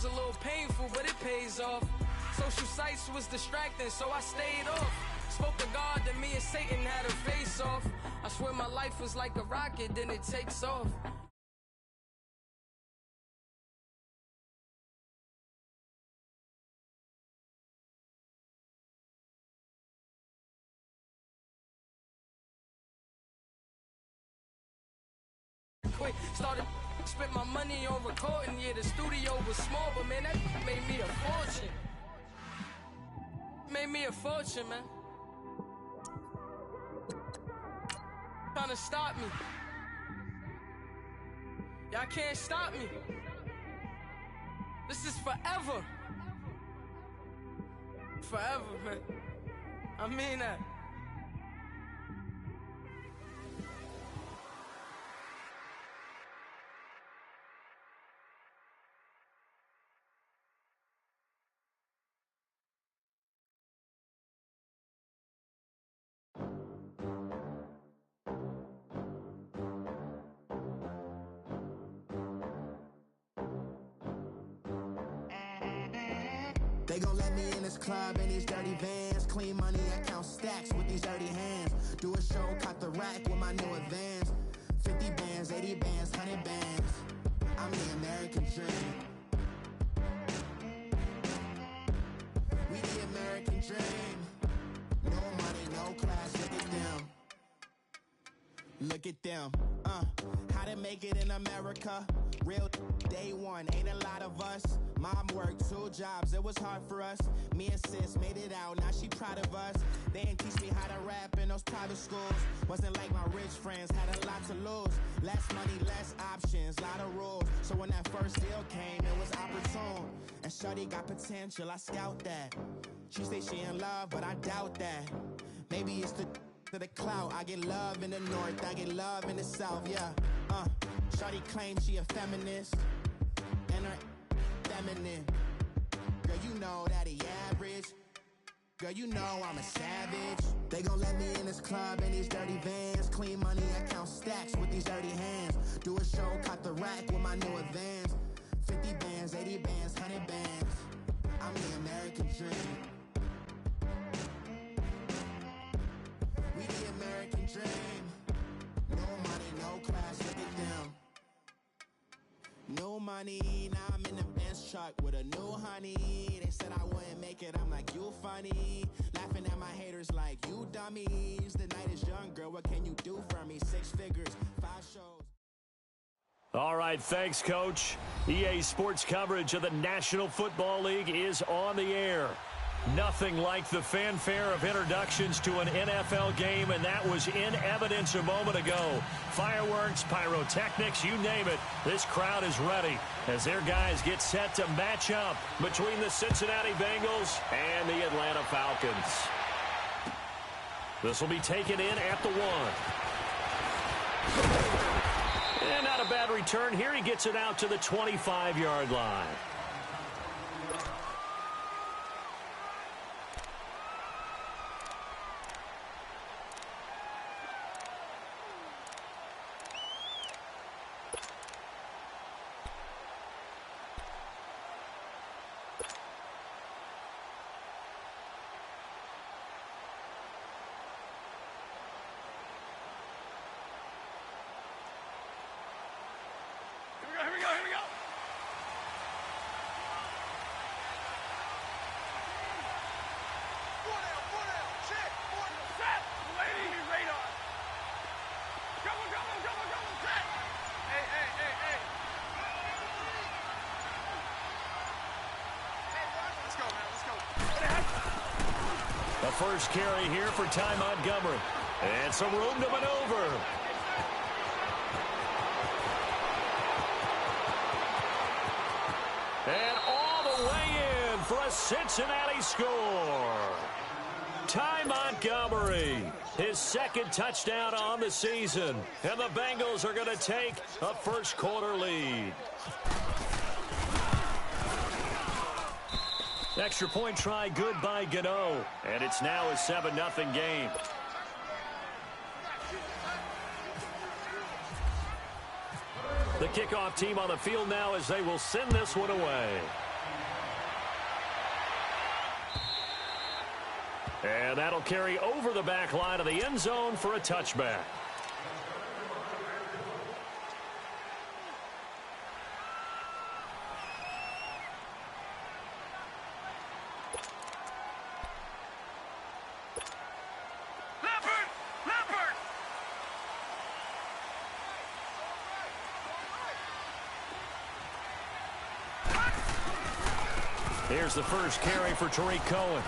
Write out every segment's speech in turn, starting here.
was a little painful, but it pays off. Social sites was distracting, so I stayed off. Spoke to God that me and Satan had a face off. I swear my life was like a rocket, then it takes off. Quick, started spent my money on recording. Yeah, the studio was small, but man, that made me a fortune. Made me a fortune, man. Trying to stop me. Y'all can't stop me. This is forever. Forever, man. I mean that. They gon' let me in this club in these dirty vans. Clean money, I count stacks with these dirty hands. Do a show, caught the rack with my new advance. 50 bands, 80 bands, 100 bands. I'm the American dream. We the American dream. No money, no class, look at them. Look at them, how to make it in America. Real day one, ain't a lot of us. Mom worked 2 jobs, it was hard for us. Me and sis made it out, now she proud of us. They didn't teach me how to rap in those private schools. Wasn't like my rich friends, had a lot to lose. Less money, less options, lot of rules. So when that first deal came, it was opportune. And shorty got potential, I scout that. She say she in love, but I doubt that. Maybe it's to the clout. I get love in the north, I get love in the south, yeah. Shawty claims she a feminist, and her feminine. Girl, you know that he average. Girl, you know I'm a savage. They gon' let me in this club in these dirty vans. Clean money, I count stacks with these dirty hands. Do a show, caught the rack with my new advance. 50 bands, 80 bands, 100 bands. I'm the American dream. We the American dream. No money, no class, look at them. No money, now I'm in the Benz truck with a new honey. They said I wouldn't make it, I'm like, you funny. Laughing at my haters like, you dummies. The night is young, girl, what can you do for me? 6 figures, 5 shows. All right, thanks, Coach. EA Sports coverage of the National Football League is on the air. Nothing like the fanfare of introductions to an NFL game, and that was in evidence a moment ago. Fireworks, pyrotechnics, you name it. This crowd is ready as their guys get set to match up between the Cincinnati Bengals and the Atlanta Falcons. This will be taken in at the 1. And not a bad return here. He gets it out to the 25-yard line. The first carry here for Ty Montgomery. And some room to maneuver. And all the way in for a Cincinnati score. Ty Montgomery, his 2nd touchdown on the season. And the Bengals are going to take a first-quarter lead. Extra point try good by Gano. And it's now a 7-0 game. The kickoff team on the field now as they will send this one away. And that'll carry over the back line of the end zone for a touchback. Here's the first carry for Tariq Cohen.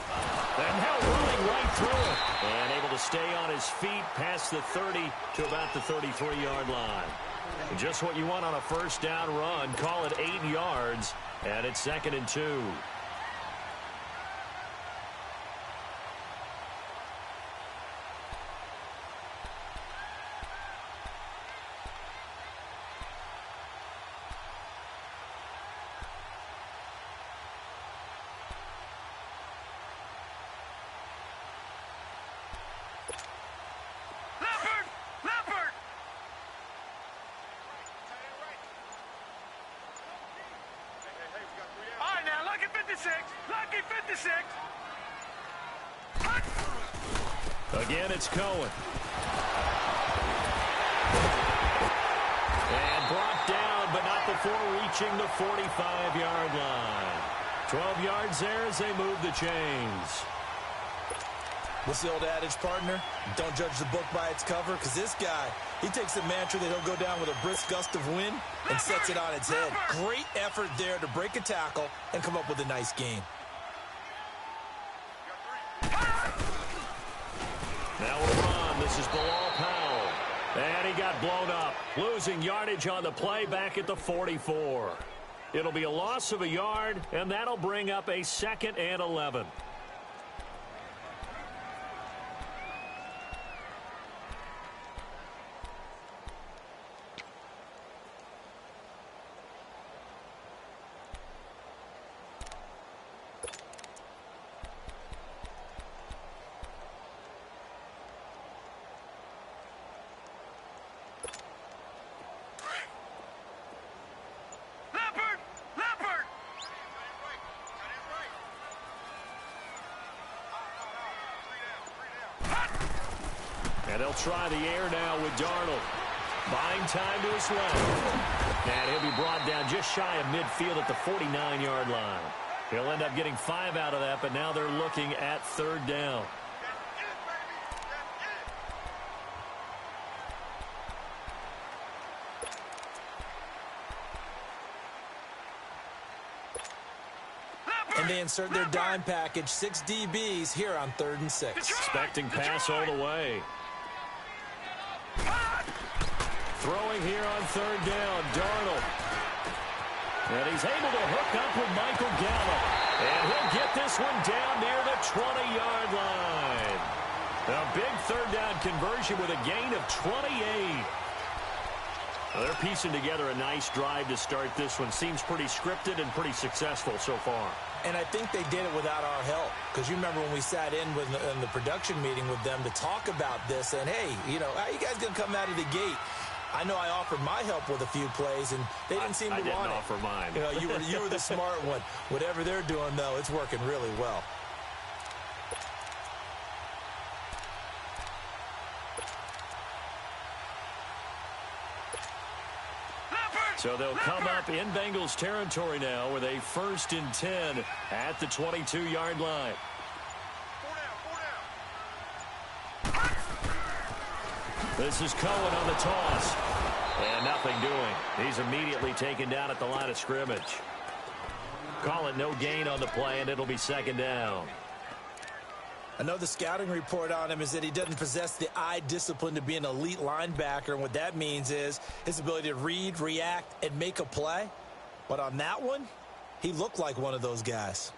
And now running right through it. And able to stay on his feet past the 30 to about the 33-yard line. Just what you want on a first down run. Call it 8 yards. And it's 2nd and 2. Again, it's Cohen. And brought down, but not before reaching the 45-yard line. 12 yards there as they move the chains. What's the old adage, partner? Don't judge the book by its cover, because this guy, he takes a mantra that he'll go down with a brisk gust of wind and sets it on its head. Great effort there to break a tackle and come up with a nice gain. Now we'll run. This is Bilal Powell. And he got blown up. Losing yardage on the play back at the 44. It'll be a loss of a yard, and that'll bring up a 2nd and 11. And they'll try the air now with Darnold. Buying time to his left. And he'll be brought down just shy of midfield at the 49-yard line. He'll end up getting 5 out of that, but now they're looking at 3rd down. And they insert their dime package, 6 DBs here on 3rd and 6. Expecting pass all the way. Throwing here on 3rd down, Darnold. And he's able to hook up with Michael Gallup. And he'll get this one down near the 20-yard line. A big 3rd down conversion with a gain of 28. Well, they're piecing together a nice drive to start this one. Seems pretty scripted and pretty successful so far. And I think they did it without our help. Because you remember when we sat in the production meeting with them to talk about this. And, hey, you know, how you guys going to come out of the gate? I know I offered my help with a few plays, and they didn't seem to want it. I didn't offer mine. You know, you were the smart one. Whatever they're doing, though, it's working really well. So they'll come up in Bengals territory now with a 1st and 10 at the 22-yard line. This is Cohen on the toss. And nothing doing. He's immediately taken down at the line of scrimmage. Call it no gain on the play, and it'll be 2nd down. I know the scouting report on him is that he doesn't possess the eye discipline to be an elite linebacker. And what that means is his ability to read, react, and make a play. But on that one, he looked like one of those guys.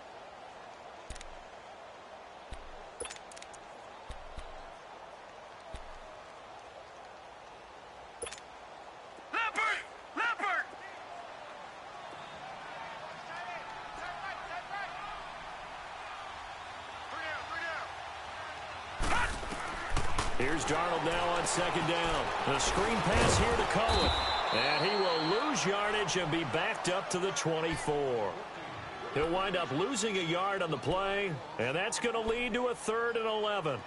Here's Darnold now on 2nd down. The screen pass here to Cohen. And he will lose yardage and be backed up to the 24. He'll wind up losing a yard on the play, and that's going to lead to a 3rd and 11.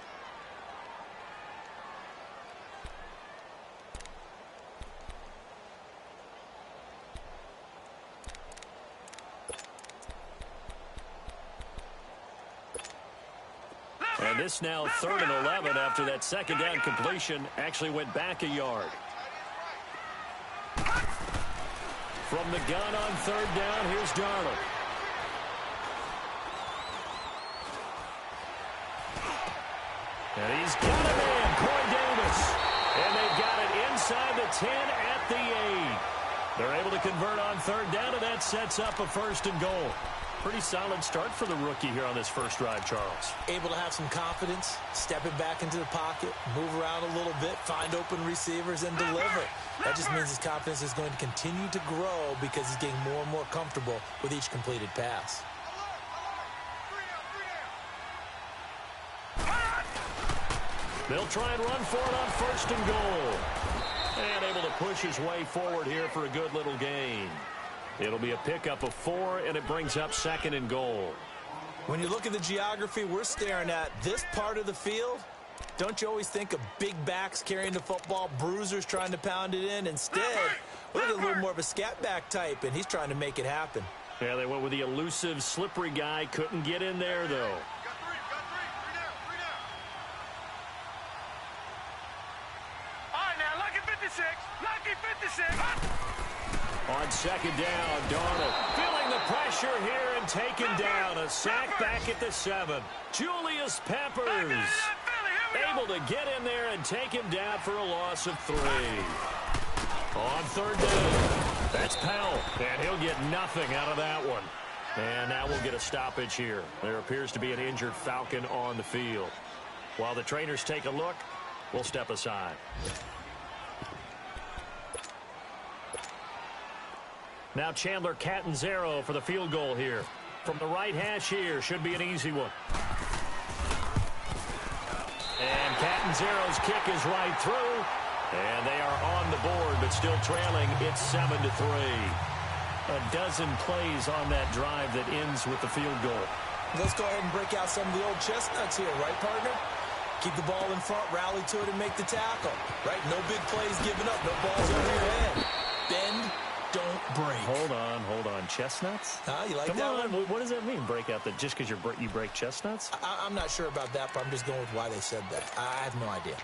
And this now 3rd and 11 after that second down completion actually went back a yard. From the gun on 3rd down, here's Darnold. And he's got a man, Corey Davis. And they've got it inside the 10 at the 8. They're able to convert on 3rd down, and that sets up a 1st and goal. Pretty solid start for the rookie here on this first drive, Charles. Able to have some confidence, stepping back into the pocket, move around a little bit, find open receivers, and deliver. That just means his confidence is going to continue to grow because he's getting more and more comfortable with each completed pass. They'll try and run for it on 1st and goal. And able to push his way forward here for a good little gain. It'll be a pickup of 4, and it brings up 2nd and goal. When you look at the geography we're staring at, this part of the field, don't you always think of big backs carrying the football, bruisers trying to pound it in? Instead, look at a little more of a scat back type, and he's trying to make it happen. Yeah, they went with the elusive, slippery guy. Couldn't get in there, though. All right, now, lucky 56. Lucky 56. On 2nd down, Darnold feeling the pressure here and taken down. A sack back at the 7. Julius Peppers able to get in there and take him down for a loss of 3. On 3rd down, that's Powell, and he'll get nothing out of that one. And now we'll get a stoppage here. There appears to be an injured Falcon on the field. While the trainers take a look, we'll step aside. Now Chandler Catanzaro for the field goal here. From the right hash here, should be an easy one. And Catanzaro's kick is right through. And they are on the board, but still trailing. It's 7-3. A dozen plays on that drive that ends with the field goal. Let's go ahead and break out some of the old chestnuts here, right, partner? Keep the ball in front, rally to it, and make the tackle. Right? No big plays given up, no balls over your head. Bend. Don't break. Hold on. Chestnuts? You like Come that on. one? What does that mean, break out? That just because you break chestnuts? I'm not sure about that, but I'm just going with why they said that. I have no idea.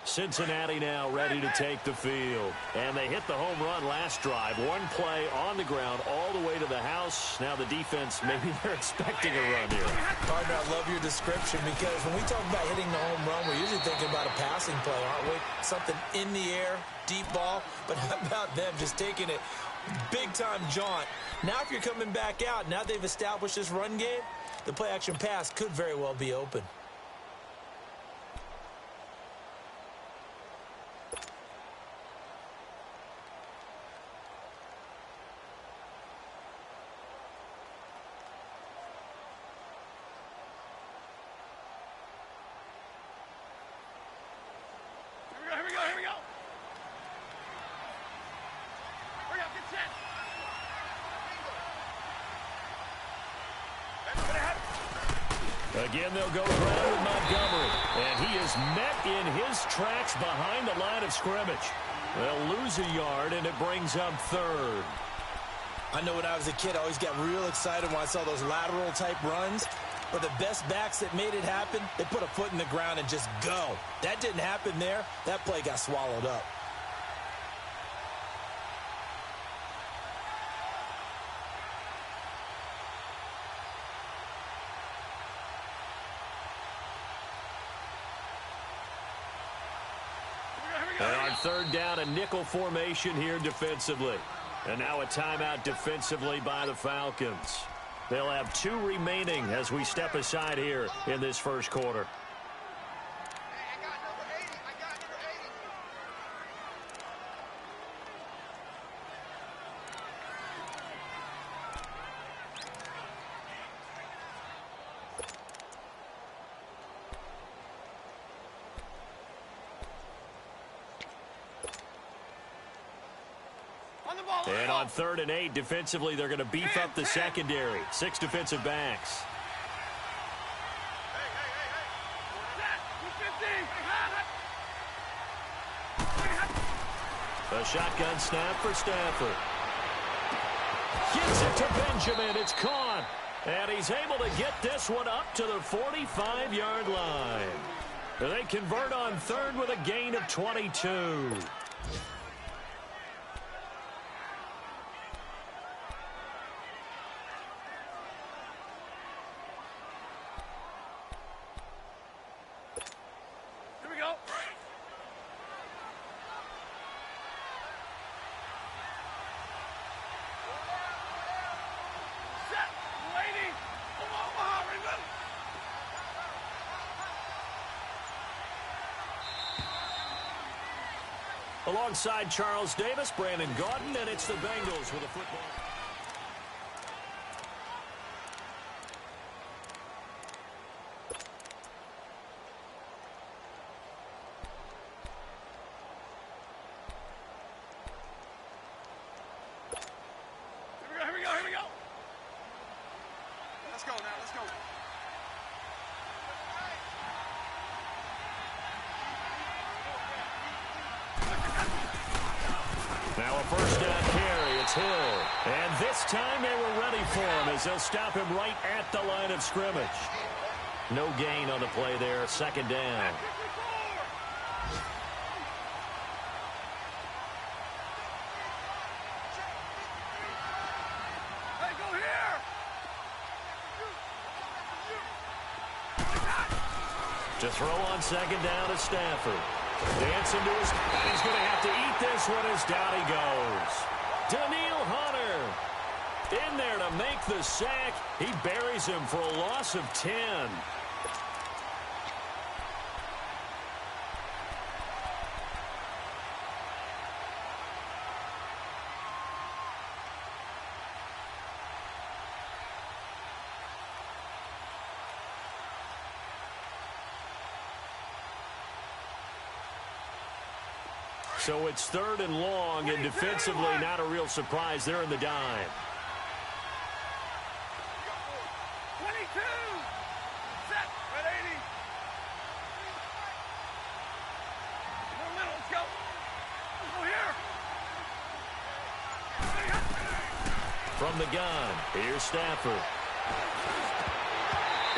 Cincinnati now ready to take the field. And they hit the home run last drive. One play on the ground all the way to the house. Now the defense, maybe they're expecting a run here. Partner, I love your description because when we talk about hitting the home run, we're usually thinking about a passing play, aren't we? Something in the air, deep ball. But how about them just taking it big-time jaunt? Now if you're coming back out, now they've established this run game, the play-action pass could very well be open. Again, they'll go ground with Montgomery. And he is met in his tracks behind the line of scrimmage. They'll lose a yard, and it brings up 3rd. I know when I was a kid, I always got real excited when I saw those lateral-type runs. But the best backs that made it happen, they put a foot in the ground and just go. That didn't happen there. That play got swallowed up. And on 3rd down, a nickel formation here defensively. And now a timeout defensively by the Falcons. They'll have 2 remaining as we step aside here in this first quarter. And on 3rd and 8, defensively, they're going to beef up the secondary. 6 defensive backs. A shotgun snap for Stafford. Gives it to Benjamin. It's caught. And he's able to get this one up to the 45-yard line. They convert on 3rd with a gain of 22. Here we go. Set, lady. Omaha, Raven. Alongside Charles Davis, Brandon Gaudin, and it's the Bengals with a football. Here we go, here we go. Let's go now, let's go. Now a first down carry. It's Hill. And this time they were ready for him as they'll stop him right at the line of scrimmage. No gain on the play there. 2nd down. Hey, go here. To throw on 2nd down is Stafford. Dancing to his... And he's going to have to eat this one as down he goes. Daniil Hunter in there to make the sack. He buries him for a loss of 10. So it's 3rd and long, and defensively not a real surprise. They're in the dime. 22. Set, red 80. No middle, let's go. Let's go here. From the gun, here's Stafford.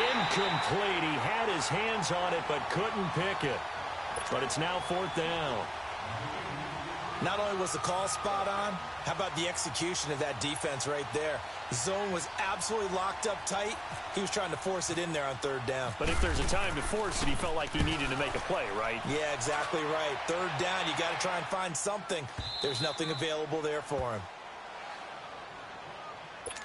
Incomplete. He had his hands on it, but couldn't pick it. But it's now 4th down. Not only was the call spot on, how about the execution of that defense right there? The zone was absolutely locked up tight. He was trying to force it in there on 3rd down. But if there's a time to force it, he felt like he needed to make a play, right? Yeah, exactly right. 3rd down, you got to try and find something. There's nothing available there for him.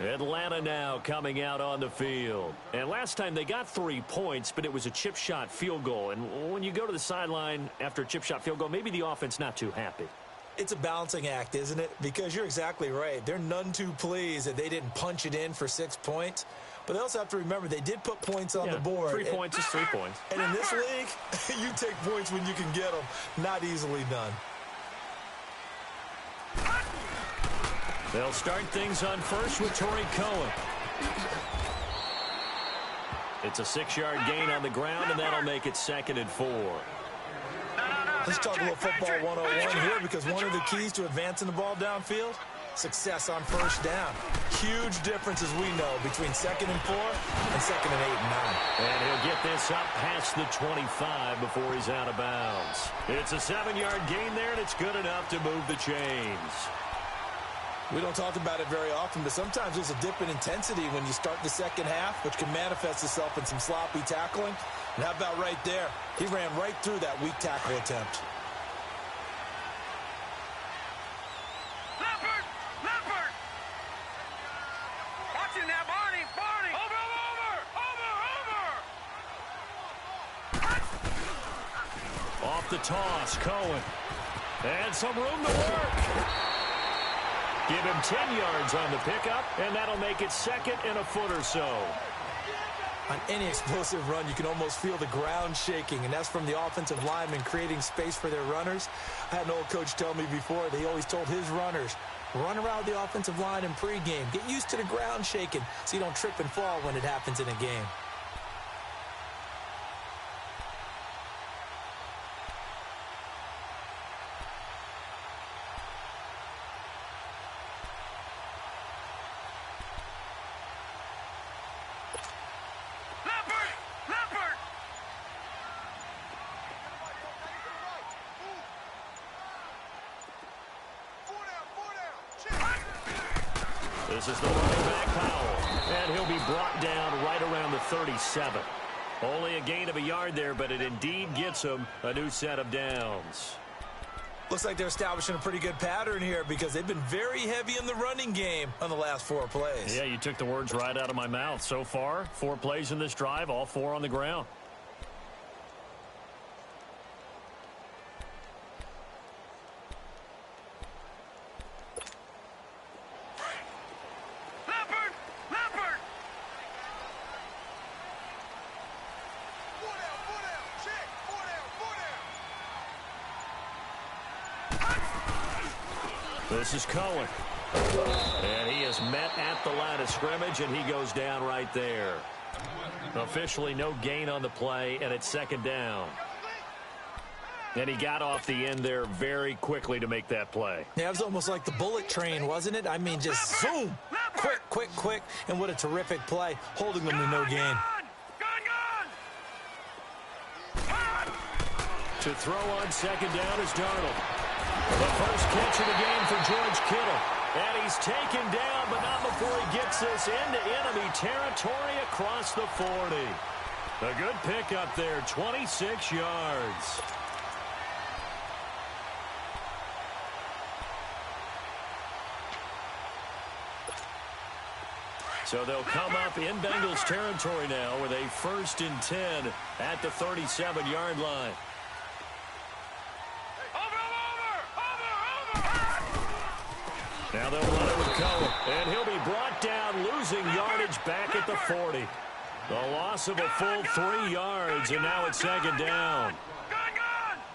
Atlanta now coming out on the field. And last time they got 3 points, but it was a chip shot field goal. And when you go to the sideline after a chip shot field goal, maybe the offense not too happy. It's a balancing act, isn't it? Because you're exactly right. They're none too pleased that they didn't punch it in for 6 points. But they also have to remember they did put points on the board. 3 points is 3 points. And in this league, you take points when you can get them. Not easily done. They'll start things on first with Torrey Cohen. It's a 6-yard gain on the ground, and that'll make it 2nd and 4. Let's talk a little football 101 here, because one of the keys to advancing the ball downfield, success on 1st down. Huge difference, as we know, between 2nd and 4 and 2nd and 8 and 9. And he'll get this up past the 25 before he's out of bounds. It's a 7-yard gain there, and it's good enough to move the chains. We don't talk about it very often, but sometimes there's a dip in intensity when you start the 2nd half, which can manifest itself in some sloppy tackling. And how about right there? He ran right through that weak tackle attempt. Leopard! Leopard! Watch it now, Barney! Barney! Over! Off the toss, Cohen. And some room to work. Give him 10 yards on the pickup, and that'll make it 2nd and a foot or so. On any explosive run, you can almost feel the ground shaking, and that's from the offensive linemen creating space for their runners. I had an old coach tell me before that he always told his runners, Run around the offensive line in pregame. Get used to the ground shaking so you don't trip and fall when it happens in a game. This is the running back, Powell, and he'll be brought down right around the 37. Only a gain of a yard there, but it indeed gets him a new set of downs. Looks like they're establishing a pretty good pattern here because they've been very heavy in the running game on the last 4 plays. Yeah, you took the words right out of my mouth. So far, 4 plays in this drive, all 4 on the ground. This is Cohen. And he is met at the line of scrimmage, and he goes down right there. Officially no gain on the play, and it's second down. And he got off the end there very quickly to make that play. Yeah, it was almost like the bullet train, wasn't it? I mean, just zoom. Quick, quick, quick. And what a terrific play, holding them to no gain. To throw on second down is Darnold. The first catch of the game for George Kittle. And he's taken down, but not before he gets this into enemy territory across the 40. A good pickup there, 26 yards. So they'll come up in Bengals territory now with a 1st and 10 at the 37-yard line. Now they'll run it with Cohen, and he'll be brought down, losing yardage back at the 40. The loss of a full 3 yards, and now it's second down.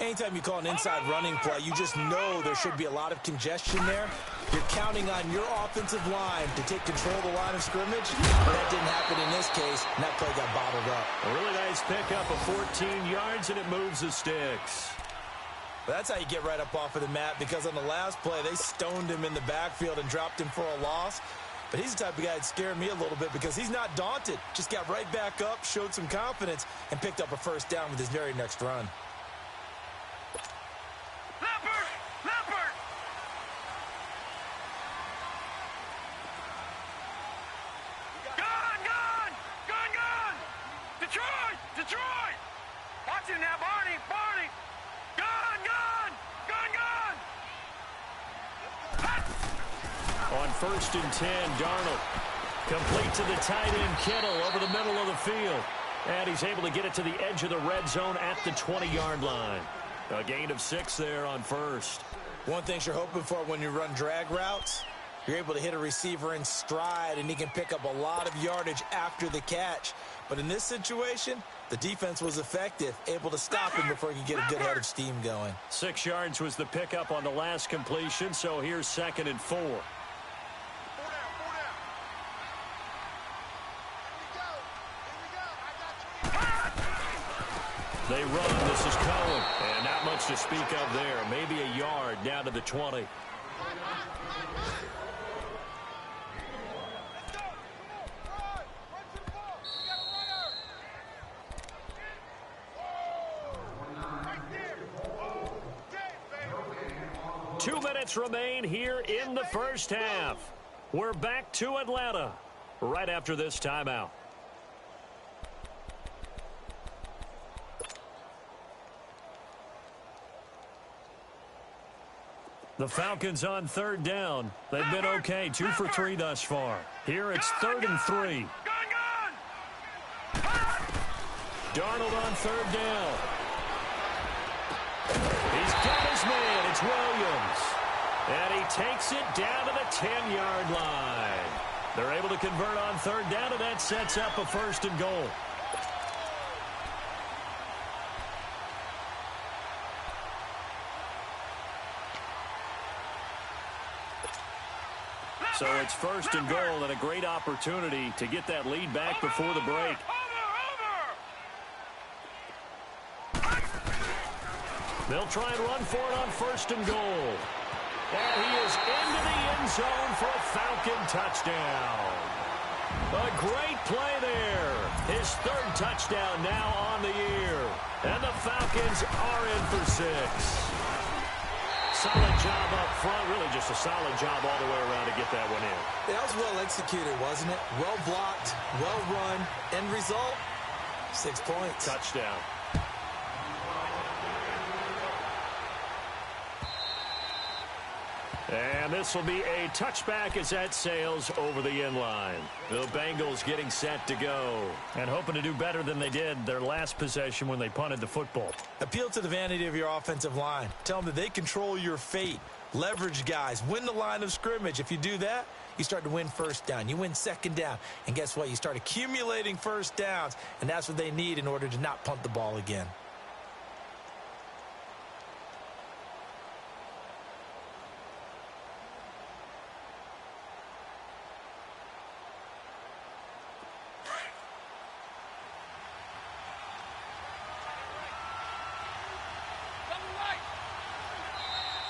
Anytime you call an inside running play, you just know there should be a lot of congestion there. You're counting on your offensive line to take control of the line of scrimmage, but that didn't happen in this case, and that play got bottled up. A really nice pickup of 14 yards, and it moves the sticks. That's how you get right up off of the mat, because on the last play, they stoned him in the backfield and dropped him for a loss. But he's the type of guy that scared me a little bit because he's not daunted. Just got right back up, showed some confidence, and picked up a first down with his very next run. Detroit! Watch it now, Barney! On 1st and 10, Darnold complete to the tight end Kittle over the middle of the field. And he's able to get it to the edge of the red zone at the 20-yard line. A gain of 6 there on 1st. One thing you're hoping for when you run drag routes, you're able to hit a receiver in stride, and he can pick up a lot of yardage after the catch. But in this situation, the defense was effective, able to stop him before he could get a good head of steam going. 6 yards was the pickup on the last completion, so here's 2nd and 4. They run. This is Cohen. And not much to speak of there. Maybe a yard down to the 20. Two minutes remain here in the first half. We're back to Atlanta right after this timeout. The Falcons on 3rd down. They've been okay, 2 for 3 thus far. Here it's 3rd and 3. Darnold on 3rd down. He's got his man. It's Williams. And he takes it down to the 10-yard line. They're able to convert on 3rd down, and that sets up a 1st and goal. So it's first and goal and a great opportunity to get that lead back before the break. They'll try and run for it on first and goal. And he is into the end zone for a Falcon touchdown. A great play there. His third touchdown now on the year. And the Falcons are in for 6. Solid job up front. Really just a solid job all the way around to get that one in. That was well executed, wasn't it? Well blocked, well run. End result, 6 points. Touchdown. And this will be a touchback as that sails over the end line. The Bengals getting set to go and hoping to do better than they did their last possession when they punted the football. Appeal to the vanity of your offensive line. Tell them that they control your fate. Leverage guys. Win the line of scrimmage. If you do that, you start to win first down. You win second down. And guess what? You start accumulating first downs. And that's what they need in order to not punt the ball again.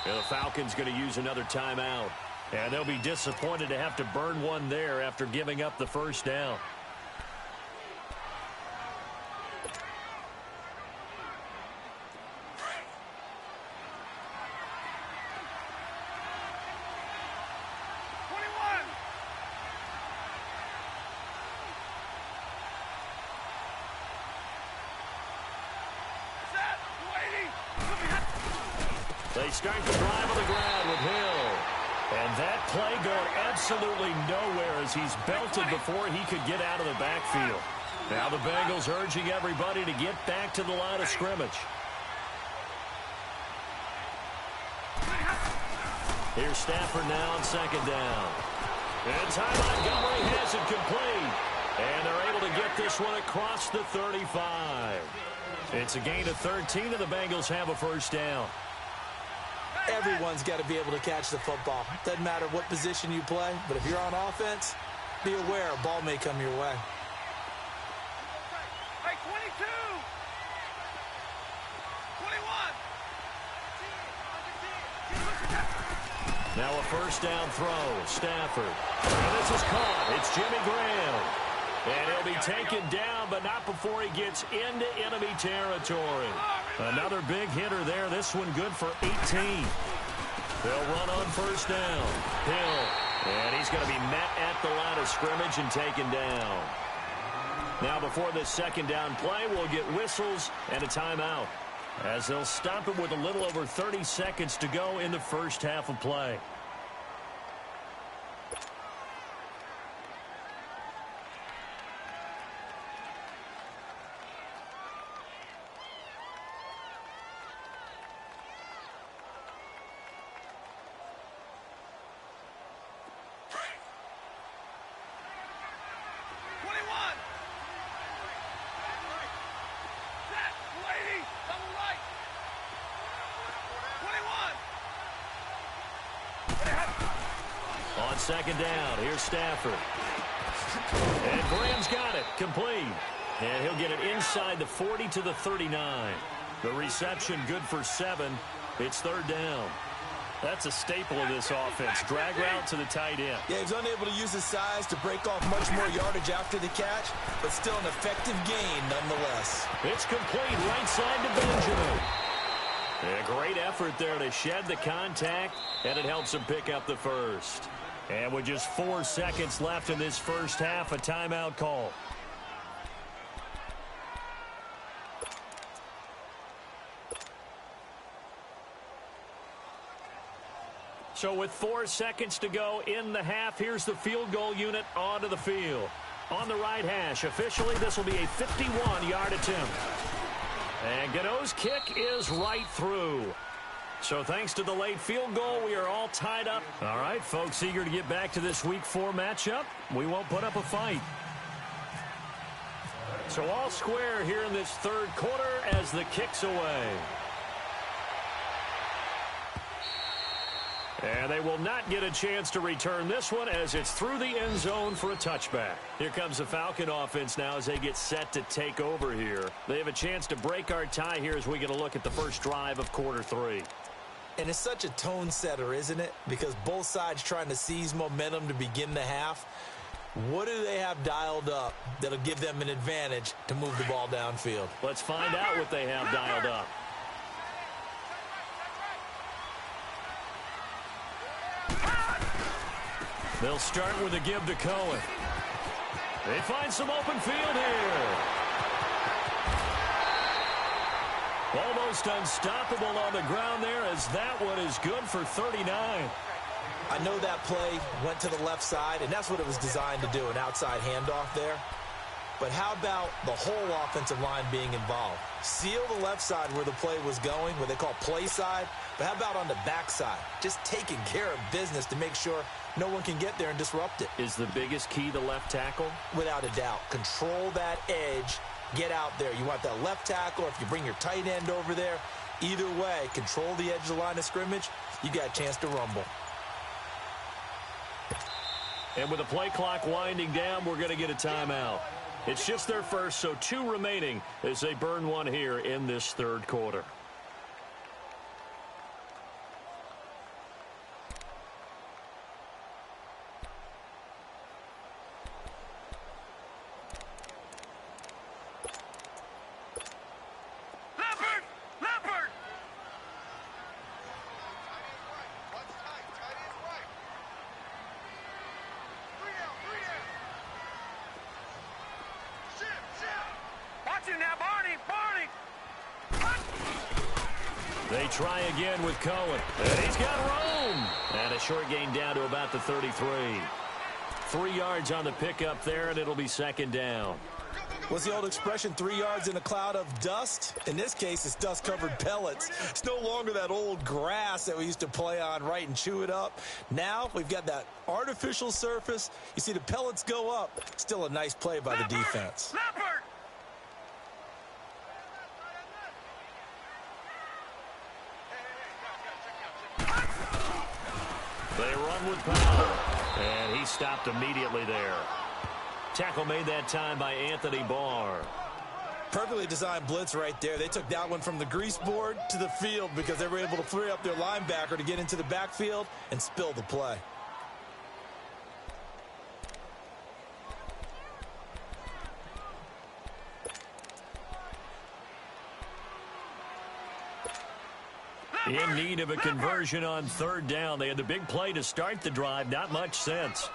The Falcons going to use another timeout. And they'll be disappointed to have to burn one there after giving up the first down. They start the drive on the ground with Hill. And that play going absolutely nowhere as he's belted before he could get out of the backfield. Now the Bengals urging everybody to get back to the line of scrimmage. Here's Stafford now on second down. And Ty Montgomery has it complete. And they're able to get this one across the 35. It's a gain of 13, and the Bengals have a first down. Everyone's got to be able to catch the football. Doesn't matter what position you play, but if you're on offense, be aware a ball may come your way. Hey, 22! 21! Now a first down throw. Stafford. And this is caught. It's Jimmy Graham. And he'll be taken down, but not before he gets into enemy territory. Another big hitter there. This one good for 18. They'll run on first down. Hill. And he's going to be met at the line of scrimmage and taken down. Now before this second down play, we'll get whistles and a timeout, as they'll stop it with a little over 30 seconds to go in the first half of play. On second down, here's Stafford. And Graham's got it, complete. And he'll get it inside the 40 to the 39. The reception good for 7. It's third down. That's a staple of this offense. Drag route to the tight end. Yeah, he's unable to use his size to break off much more yardage after the catch, but still an effective gain nonetheless. It's complete, right side to Benjamin. A great effort there to shed the contact, and it helps him pick up the first. And with just 4 seconds left in this first half, a timeout call. So with 4 seconds to go in the half, here's the field goal unit onto the field. On the right hash, officially this will be a 51-yard attempt. And Gano's kick is right through. So thanks to the late field goal, we are all tied up. All right, folks, eager to get back to this Week 4 matchup. We won't put up a fight. So all square here in this third quarter as the kick's away. And they will not get a chance to return this one as it's through the end zone for a touchback. Here comes the Falcon offense now as they get set to take over here. They have a chance to break our tie here as we get a look at the first drive of quarter 3. And it's such a tone setter, isn't it? Because both sides trying to seize momentum to begin the half. What do they have dialed up that'll give them an advantage to move the ball downfield? Let's find out what they have dialed up. They'll start with a give to Cohen. They find some open field here. Almost unstoppable on the ground there as that one is good for 39. I know that play went to the left side, and that's what it was designed to do, an outside handoff there. But how about the whole offensive line being involved? Seal the left side where the play was going, what they call play side. But how about on the back side? Just taking care of business to make sure no one can get there and disrupt it. Is the biggest key the left tackle? Without a doubt. Control that edge. Get out there. You want that left tackle, or if you bring your tight end over there, either way, control the edge of the line of scrimmage, you got a chance to rumble. And with the play clock winding down, we're going to get a timeout. It's just their first, so 2 remaining as they burn one here in this third quarter. They try again with Cohen. And he's got room. And a short gain down to about the 33. 3 yards on the pickup there, and it'll be second down. What's the old expression, 3 yards in a cloud of dust? In this case, it's dust-covered pellets. It's no longer that old grass that we used to play on, right, and chew it up. Now we've got that artificial surface. You see the pellets go up. Still a nice play by the defense. They run with power, and he stopped immediately there. Tackle made that time by Anthony Barr. Perfectly designed blitz right there. They took that one from the grease board to the field because they were able to free up their linebacker to get into the backfield and spill the play. In need of a conversion on third down. They had the big play to start the drive. Not much sense.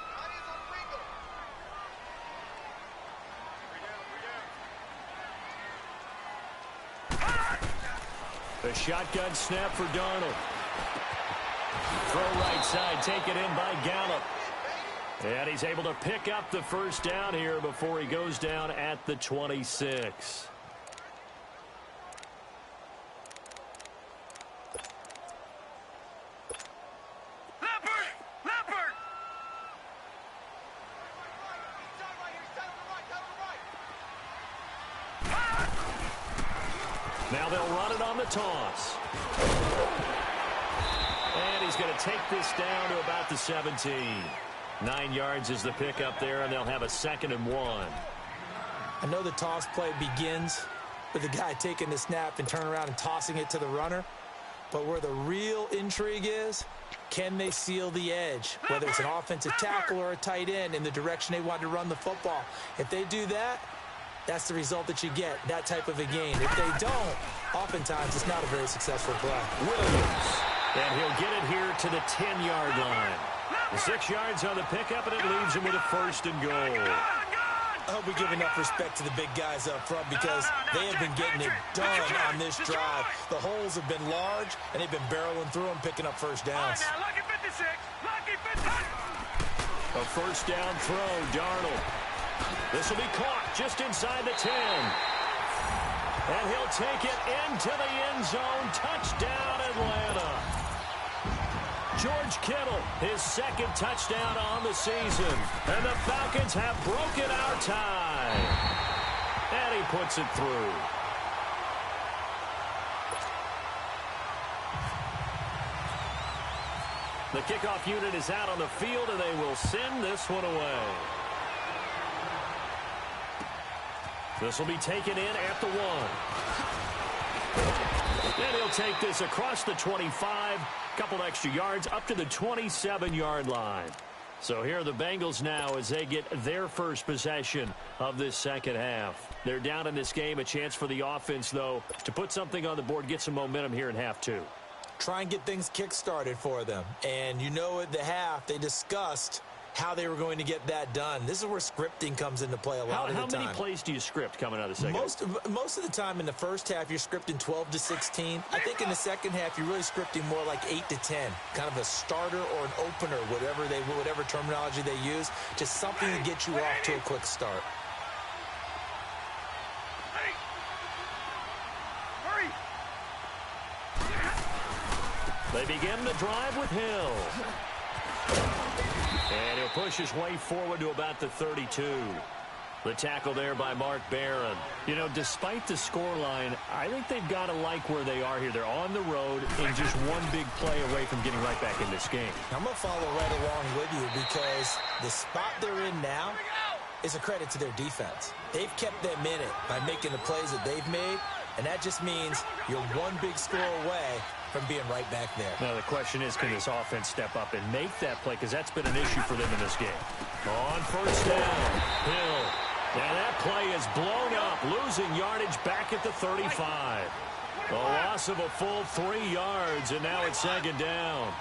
A shotgun snap for Darnold. Throw right side, taken in by Gallup. And he's able to pick up the first down here before he goes down at the 26. Now they'll run it on the toss. And he's going to take this down to about the 17. 9 yards is the pickup there, and they'll have a 2nd and 1. I know the toss play begins with the guy taking the snap and turning around and tossing it to the runner. But where the real intrigue is, can they seal the edge, whether it's an offensive tackle or a tight end, in the direction they want to run the football? If they do that, that's the result that you get, that type of a gain. If they don't, oftentimes it's not a very successful play. Williams. And he'll get it here to the 10-yard line. 6 yards on the pickup, and it leaves him with a 1st and goal. I hope we give enough respect to the big guys up front because they have been getting it done on this drive. The holes have been large, and they've been barreling through them, picking up first downs. A first down throw, Darnold. This will be caught just inside the 10. And he'll take it into the end zone. Touchdown, Atlanta. George Kittle, his 2nd touchdown on the season. And the Falcons have broken our tie. And he puts it through. The kickoff unit is out on the field, and they will send this one away. This will be taken in at the 1. And he'll take this across the 25, couple extra yards up to the 27-yard line. So here are the Bengals now as they get their first possession of this second half. They're down in this game. A chance for the offense, though, to put something on the board, get some momentum here in half 2. Try and get things kick-started for them. And you know at the half, they discussed how they were going to get that done. This is where scripting comes into play a lot of the time. How many plays do you script coming out of the second? Most of the time in the first half, you're scripting 12 to 16. I think in the second half, you're really scripting more like 8 to 10. Kind of a starter or an opener, whatever terminology they use. Just something to get you off to a quick start. They begin the drive with Hill. And he'll push his way forward to about the 32. The tackle there by Mark Barron. You know, despite the scoreline, I think they've got to like where they are here. They're on the road and just one big play away from getting right back in this game. I'm going to follow right along with you because the spot they're in now is a credit to their defense. They've kept them in it by making the plays that they've made, and that just means you're one big score away from being right back there. Now the question is, can this offense step up and make that play? Because that's been an issue for them in this game. On first down, Hill. And that play is blown up, losing yardage back at the 35. A loss of a full 3 yards, and now it's second down.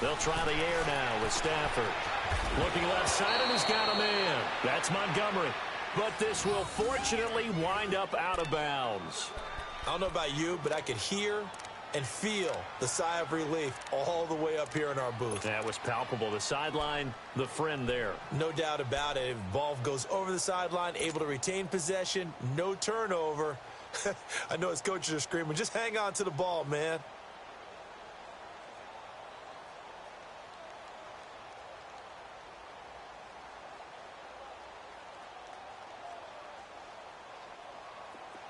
They'll try the air now with Stafford. Looking left side, and he's got a man. That's Montgomery. But this will fortunately wind up out of bounds. I don't know about you, but I could hear and feel the sigh of relief all the way up here in our booth. That was palpable. The sideline, the friend there. No doubt about it. Ball goes over the sideline, able to retain possession, no turnover. I know his coaches are screaming, just hang on to the ball, man.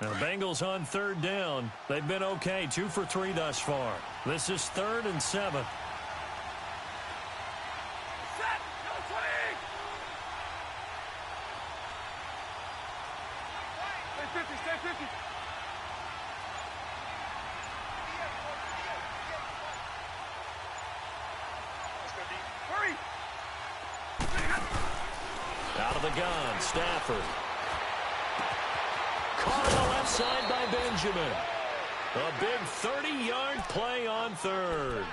Now, the Bengals on third down. They've been okay, 2 for 3 thus far. This is 3rd and 7. Set! Go 20! Stay 50, stay 50. Hurry! Out of the gun, Stafford. Caught on the left side by Benjamin. A big 30-yard play on third.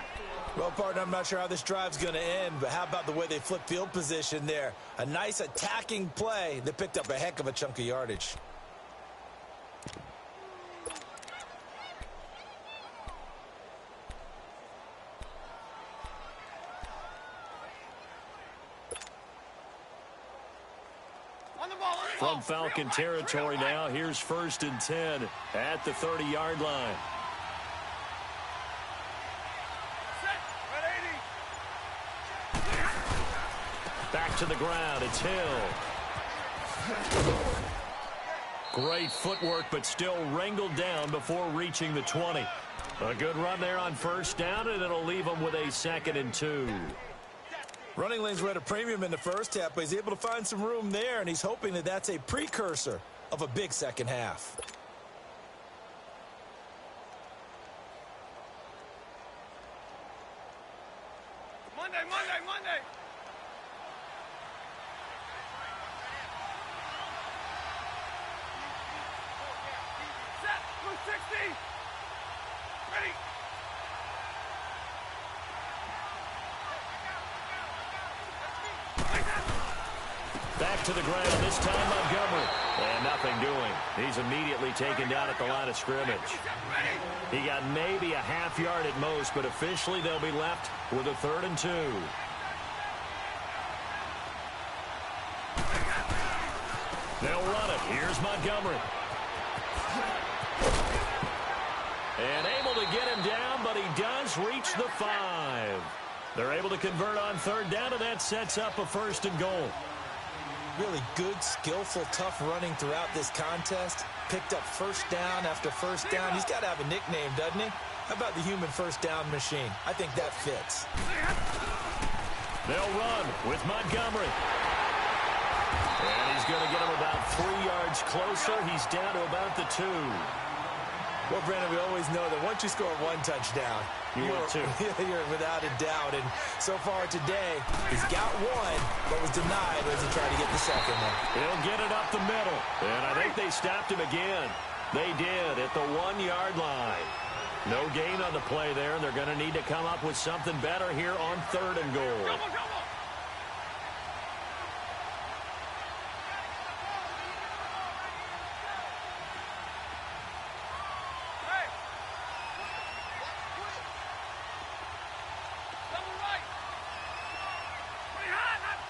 Well, partner, I'm not sure how this drive's going to end, but how about the way they flipped field position there? A nice attacking play that picked up a heck of a chunk of yardage. From Falcon territory now, here's 1st and 10 at the 30-yard line. Back to the ground, it's Hill. Great footwork, but still wrangled down before reaching the 20. A good run there on first down, and it'll leave them with a 2nd and 2. Running lanes were at a premium in the first half, but he's able to find some room there, and he's hoping that that's a precursor of a big second half. Monday! Set! 260! Ready! Back to the ground, this time Montgomery. And nothing doing. He's immediately taken down at the line of scrimmage. He got maybe a half yard at most, but officially they'll be left with a 3rd and 2. They'll run it. Here's Montgomery. And able to get him down, but he does reach the 5. They're able to convert on 3rd down, and that sets up a 1st and goal. Really good, skillful, tough running throughout this contest. Picked up first down after first down. He's got to have a nickname, doesn't he? How about the human first down machine? I think that fits. They'll run with Montgomery. And he's going to get him about 3 yards closer. He's down to about the 2. Well, Brandon, we always know that once you score one touchdown, you're without a doubt. And so far today, he's got one, but was denied as he tried to get the second one. He'll get it up the middle. And I think they stopped him again. They did at the 1-yard line. No gain on the play there, and they're going to need to come up with something better here on 3rd and goal.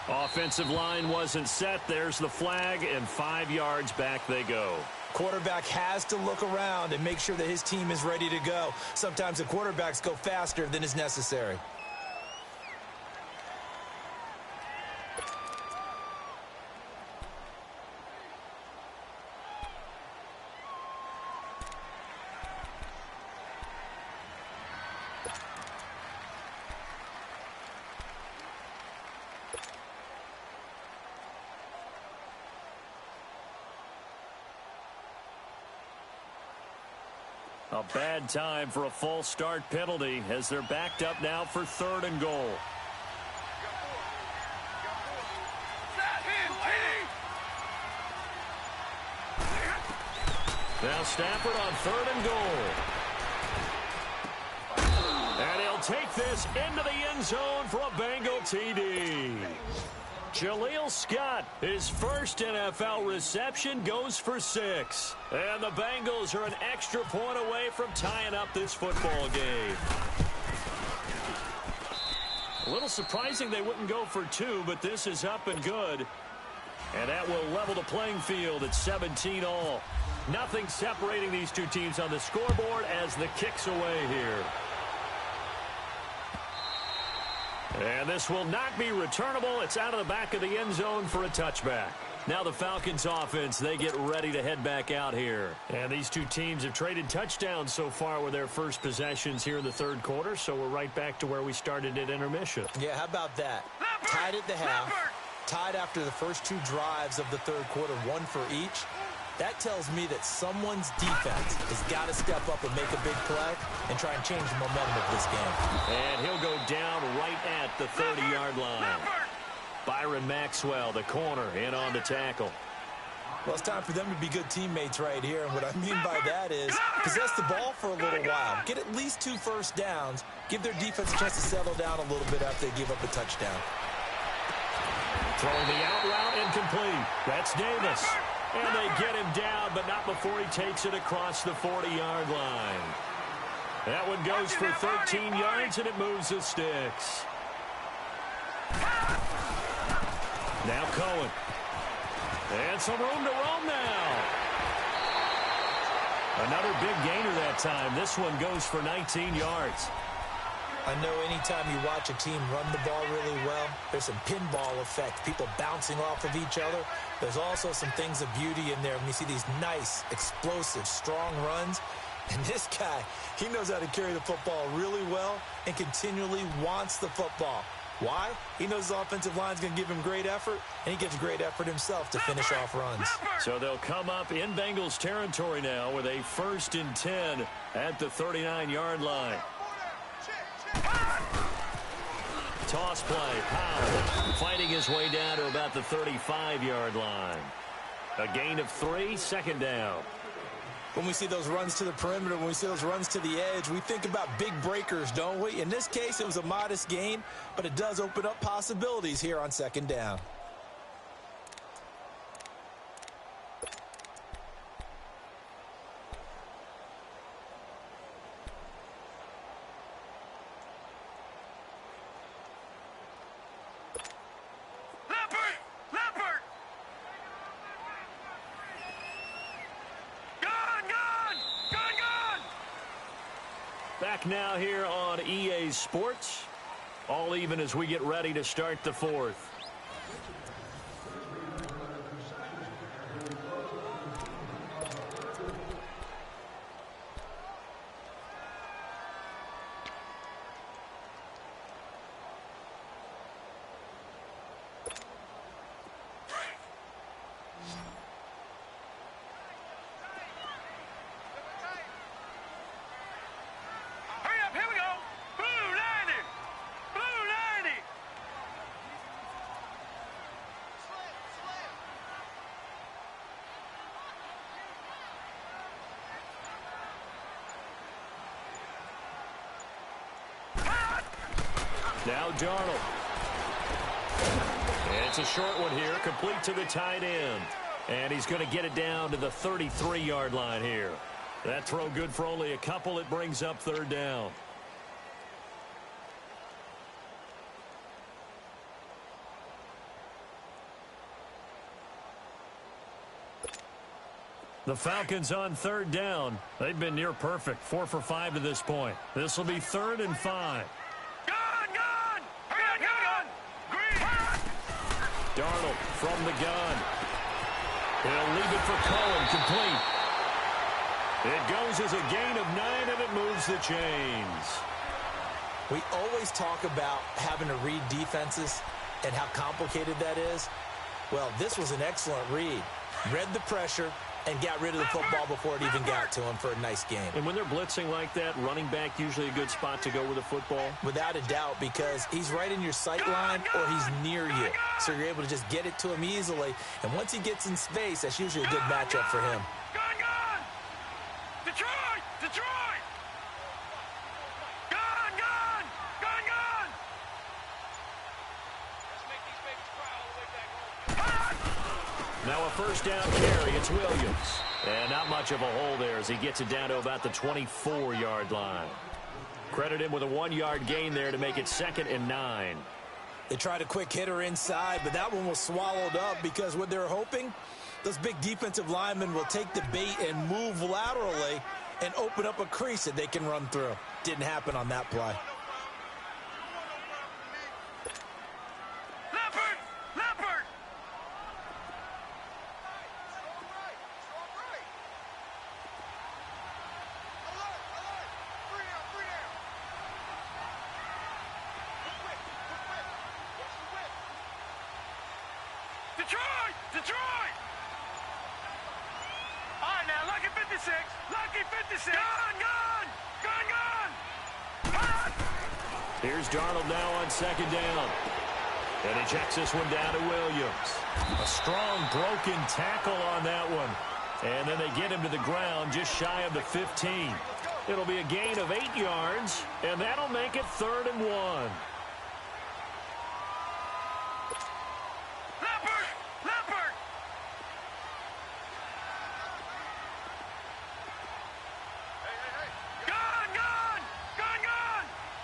Offensive line wasn't set. There's the flag, and 5 yards back they go. Quarterback has to look around and make sure that his team is ready to go. Sometimes the quarterbacks go faster than is necessary. A bad time for a false start penalty as they're backed up now for 3rd and goal. Now Stafford on 3rd and goal. And he'll take this into the end zone for a Bengal TD. Jaleel Scott, his first NFL reception, goes for 6. And the Bengals are an extra point away from tying up this football game. A little surprising they wouldn't go for 2, but this is up and good. And that will level the playing field at 17 all. Nothing separating these two teams on the scoreboard as the kick's away here. And this will not be returnable. It's out of the back of the end zone for a touchback. Now the Falcons offense, they get ready to head back out here. And these two teams have traded touchdowns so far with their first possessions here in the 3rd quarter, so we're right back to where we started at intermission. Yeah, how about that? Tied at the half, tied after the first 2 drives of the 3rd quarter, 1 for each. That tells me that someone's defense has got to step up and make a big play and try and change the momentum of this game. And he'll go down right at the 30-yard line. Byron Maxwell, the corner, in on the tackle. Well, it's time for them to be good teammates right here. And what I mean by that is possess the ball for a little while. Get at least 2 first downs. Give their defense a chance to settle down a little bit after they give up a touchdown. Throwing the out route incomplete. That's Davis. And they get him down, but not before he takes it across the 40-yard line. That one goes for 13 yards, and it moves the sticks. Now Cohen. And some room to roam now. Another big gainer that time. This one goes for 19 yards. I know anytime you watch a team run the ball really well, there's some pinball effect, people bouncing off of each other. There's also some things of beauty in there when you see these nice, explosive, strong runs. And this guy, he knows how to carry the football really well and continually wants the football. Why? He knows his offensive line's going to give him great effort, and he gives great effort himself to finish off runs. So they'll come up in Bengals territory now with a 1st and 10 at the 39-yard line. Toss play, Powell fighting his way down to about the 35-yard line. A gain of 3, 2nd down. When we see those runs to the perimeter, when we see those runs to the edge, we think about big breakers, don't we? In this case, it was a modest gain, but it does open up possibilities here on 2nd down. Back now here on EA Sports. All even as we get ready to start the 4th. Now Darnold. And it's a short one here, complete to the tight end. And he's going to get it down to the 33-yard line here. That throw good for only a couple. It brings up third down. The Falcons on third down. They've been near perfect, 4 for 5 to this point. This will be 3rd and 5. Darnold from the gun. He'll leave it for Cohen, complete. It goes as a gain of 9, and it moves the chains. We always talk about having to read defenses and how complicated that is. Well, this was an excellent read. Read the pressure and got rid of the football before it even got to him for a nice game. And when they're blitzing like that, running back usually a good spot to go with the football? Without a doubt, because he's right in your sight line or he's near you. So you're able to just get it to him easily. And once he gets in space, that's usually a good matchup for him. Detroit! Detroit! Gun! Let's make these babies cry all the way back home. Now a first down carry. It's Williams. And not much of a hole there as he gets it down to about the 24-yard line. Credit him with a 1-yard gain there to make it 2nd and 9. They tried a quick hitter inside, but that one was swallowed up because what they're hoping, those big defensive linemen will take the bait and move laterally and open up a crease that they can run through. Didn't happen on that play. Leopard! Detroit! All right, now, lucky 56. Gun! Here's Darnold now on 2nd down. And he checks this one down to Williams. A strong broken tackle on that one. And then they get him to the ground just shy of the 15. It'll be a gain of 8 yards, and that'll make it 3rd and 1. Leopard! Gun!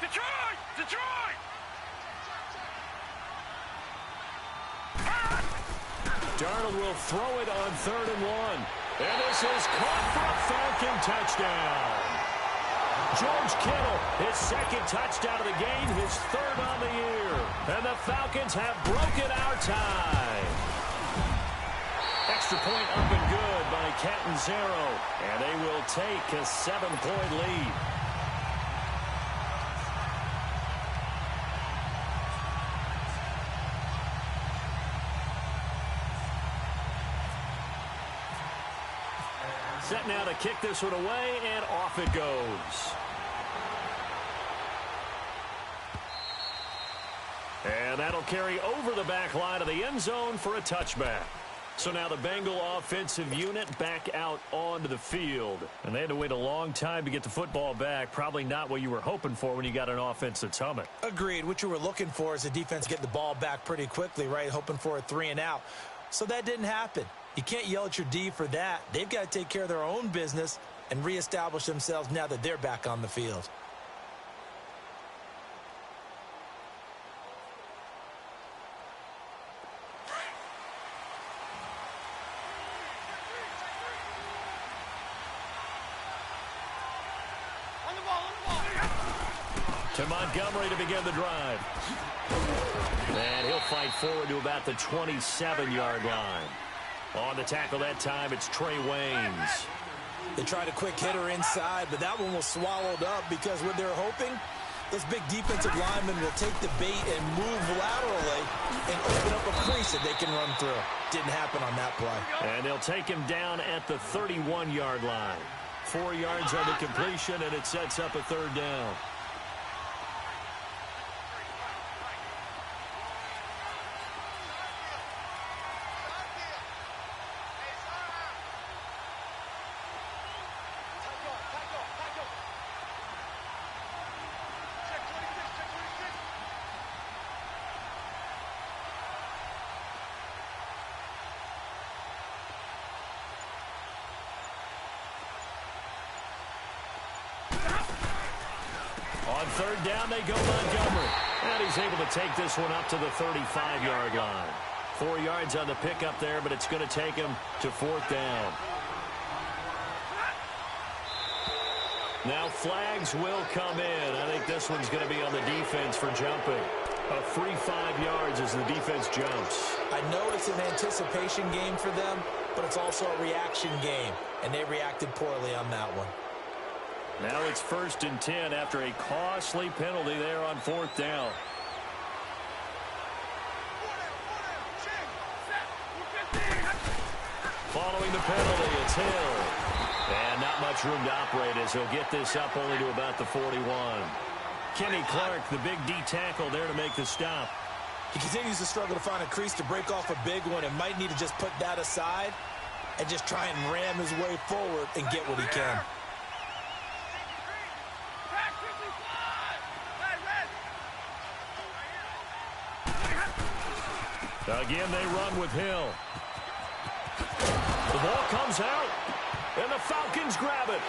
Detroit! Darnold will throw it on 3rd and 1. And this is caught for a Falcon touchdown. George Kittle, his 2nd touchdown of the game, his 3rd on the year. And the Falcons have broken our tie. Extra point up and good by Catanzaro. And they will take a 7-point lead. Set now to kick this one away, and off it goes. And that'll carry over the back line of the end zone for a touchback. So now the Bengal offensive unit back out onto the field. And they had to wait a long time to get the football back. Probably not what you were hoping for when you got an offense that's humming. Agreed. What you were looking for is the defense get the ball back pretty quickly, right? Hoping for a 3-and-out. So that didn't happen. You can't yell at your D for that. They've got to take care of their own business and reestablish themselves now that they're back on the field. To Montgomery to begin the drive. And he'll fight forward to about the 27-yard line. On the tackle that time, it's Trey Waynes. They tried a quick hitter inside, but that one was swallowed up because what they're hoping, those big defensive linemen will take the bait and move laterally and open up a crease that they can run through. Didn't happen on that play. And they'll take him down at the 31-yard line. 4 yards on the completion, and it sets up a 3rd down. third down, they go Montgomery. And he's able to take this one up to the 35-yard line. 4 yards on the pickup there, but it's going to take him to fourth down. Now flags will come in. I think this one's going to be on the defense for jumping. A free 5 yards as the defense jumps. I know it's an anticipation game for them, but it's also a reaction game, and they reacted poorly on that one. Now it's 1st and 10 after a costly penalty there on fourth down. Following the penalty, it's Hill. And not much room to operate as he'll get this up only to about the 41. Kenny Clark, the big D tackle there to make the stop. He continues to struggle to find a crease to break off a big one and might need to just put that aside and just try and ram his way forward and get what he can. Again, they run with Hill. The ball comes out, and the Falcons grab it.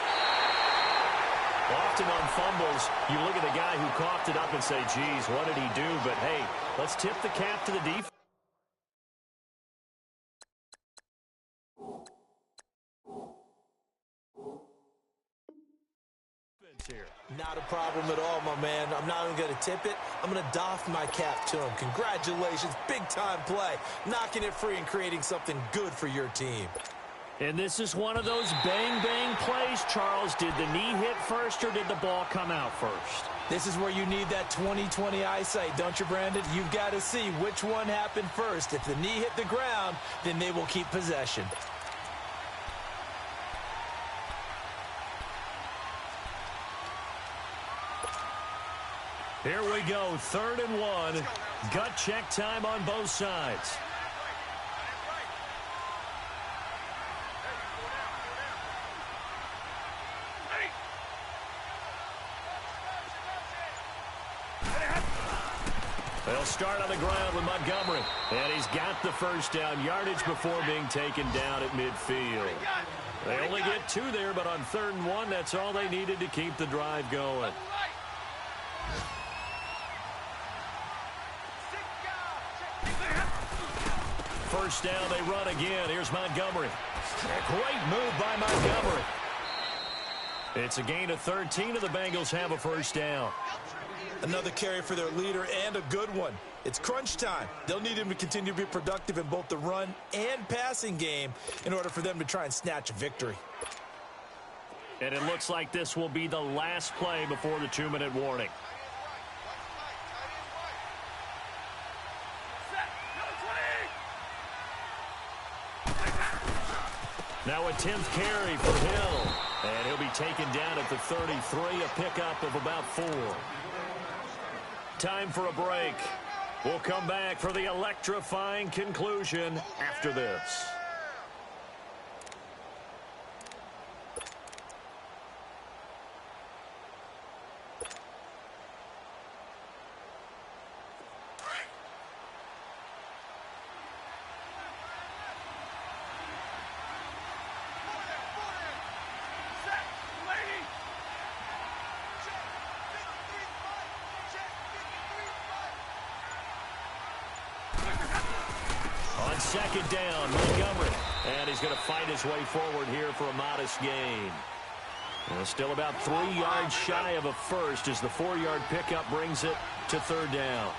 Often on fumbles, you look at the guy who coughed it up and say, geez, what did he do? But, hey, let's tip the cap to the defense. Here. Not a problem at all, my man. I'm not even going to tip it. I'm going to doff my cap to him. Congratulations. Big-time play. Knocking it free and creating something good for your team. And this is one of those bang-bang plays, Charles. Did the knee hit first or did the ball come out first? This is where you need that 20/20 eyesight, don't you, Brandon? You've got to see which one happened first. If the knee hit the ground, then they will keep possession. Here we go, 3rd and 1. Gut check time on both sides. They'll start on the ground with Montgomery. And he's got the first down, yardage before being taken down at midfield. They only get 2 there, but on 3rd and 1, that's all they needed to keep the drive going. First down, they run again. Here's Montgomery. A great move by Montgomery. It's a gain of 13, and the Bengals have a first down. Another carry for their leader, and a good one. It's crunch time. They'll need him to continue to be productive in both the run and passing game in order for them to try and snatch a victory. And it looks like this will be the last play before the 2-minute warning. Now a 10th carry for Hill. And he'll be taken down at the 33, a pickup of about 4. Time for a break. We'll come back for the electrifying conclusion after this. Second down, Montgomery. And he's going to fight his way forward here for a modest gain. And still about 3 yards shy of a first as the 4-yard pickup brings it to 3rd down.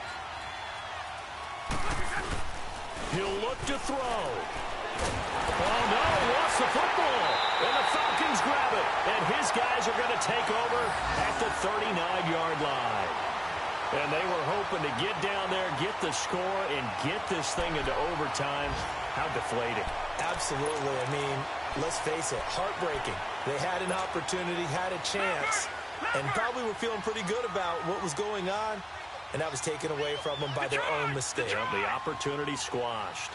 He'll look to throw. Oh, no, he lost the football. And the Falcons grab it. And his guys are going to take over at the 39-yard line. And they were hoping to get down there, get the score, and get this thing into overtime. How deflating. Absolutely. I mean, let's face it, heartbreaking. They had an opportunity, had a chance, and probably were feeling pretty good about what was going on, and that was taken away from them by their own mistake. The opportunity squashed.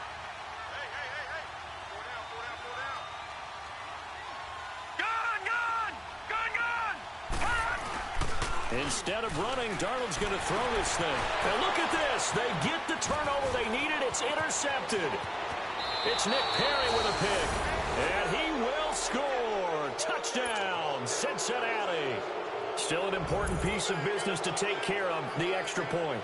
Instead of running, Darnold's going to throw this thing. And look at this. They get the turnover they needed. It's intercepted. It's Nick Perry with a pick. And he will score. Touchdown, Cincinnati. Still an important piece of business to take care of, the extra point.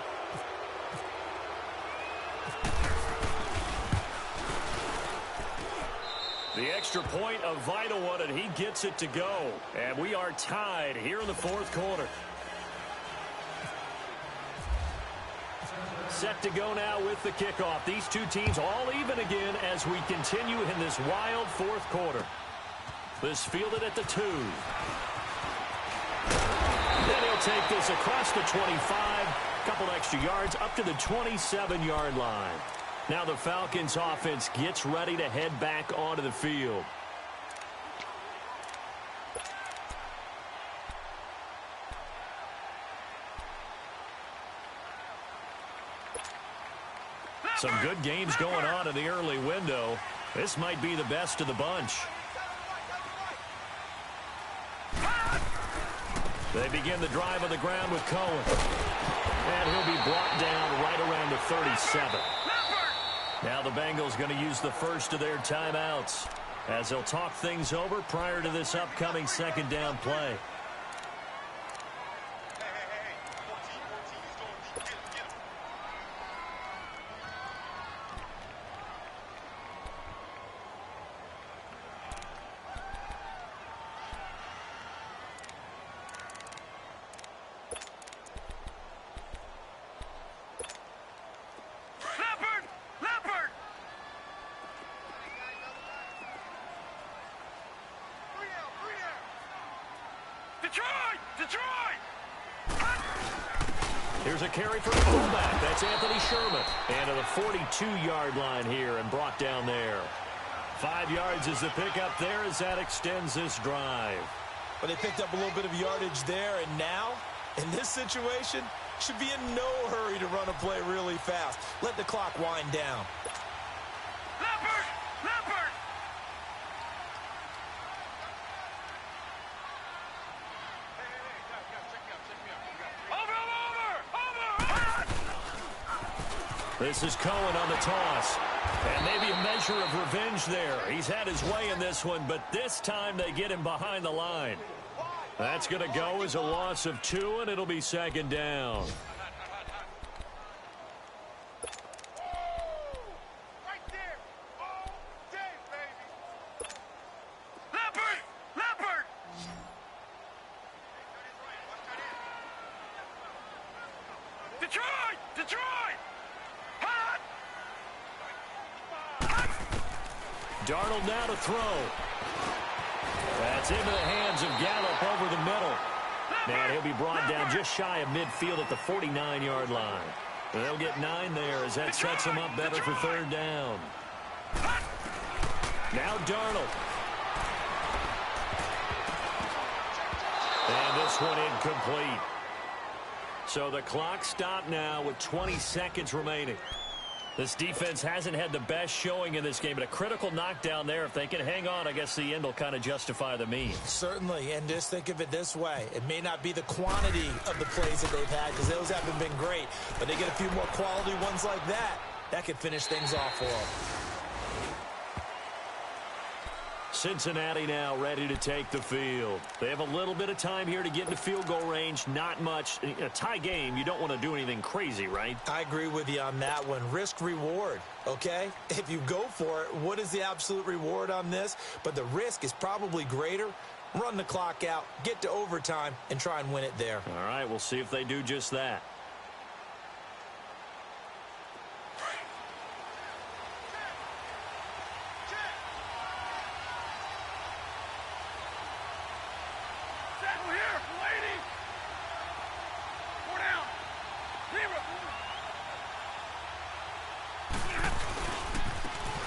The extra point, a vital one, and he gets it to go. And we are tied here in the fourth quarter. Set to go now with the kickoff. These two teams all even again as we continue in this wild fourth quarter. This fielded at the 2. Then he'll take this across the 25. Couple extra yards up to the 27-yard line. Now the Falcons offense gets ready to head back onto the field. Some good games going on in the early window. This might be the best of the bunch. They begin the drive on the ground with Cohen. And he'll be brought down right around the 37. Now the Bengals going to use the first of their timeouts as they'll talk things over prior to this upcoming second down play. Here's a carry for the fullback. That's Anthony Sherman. And to the 42-yard line here and brought down there. 5 yards is the pickup there as that extends this drive. But they picked up a little bit of yardage there, and now, in this situation, should be in no hurry to run a play really fast. Let the clock wind down. Leopard! Leopard! This is Cohen on the toss. And maybe a measure of revenge there. He's had his way in this one, but this time they get him behind the line. That's going to go as a loss of 2, and it'll be second down. Right there! All day, baby! Leopard! Leopard! Detroit! Detroit! Hot! Darnold now to throw. That's into the hands of Gallup over the middle. And he'll be brought down just shy of midfield at the 49-yard line. They'll get 9 there as that sets them up better for third down. Now Darnold. And this one incomplete. So the clock stopped now with 20 seconds remaining. This defense hasn't had the best showing in this game, but a critical knockdown there. If they can hang on, I guess the end will kind of justify the means. Certainly, and just think of it this way. It may not be the quantity of the plays that they've had because those haven't been great, but they get a few more quality ones like that. That could finish things off for them. Cincinnati now ready to take the field. They have a little bit of time here to get into field goal range. Not much. In a tie game, you don't want to do anything crazy, right? I agree with you on that one. Risk-reward, okay? If you go for it, what is the absolute reward on this? But the risk is probably greater. Run the clock out, get to overtime, and try and win it there. All right, we'll see if they do just that.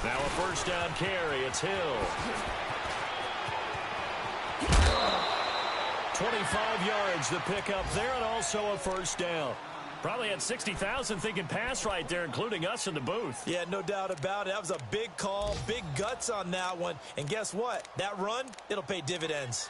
Now a first down carry. It's Hill. 25 yards the pickup there, and also a first down. Probably had 60,000 thinking pass right there, including us in the booth. Yeah, no doubt about it. That was a big call, big guts on that one. And guess what? That run, it'll pay dividends.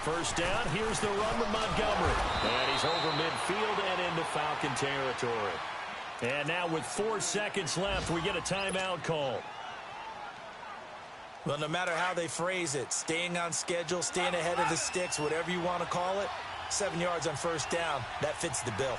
first down. Here's the run with Montgomery. And he's over midfield and into Falcon territory. And now with 4 seconds left, we get a timeout call. Well, no matter how they phrase it, staying on schedule, staying ahead of the sticks, whatever you want to call it, 7 yards on first down, that fits the bill.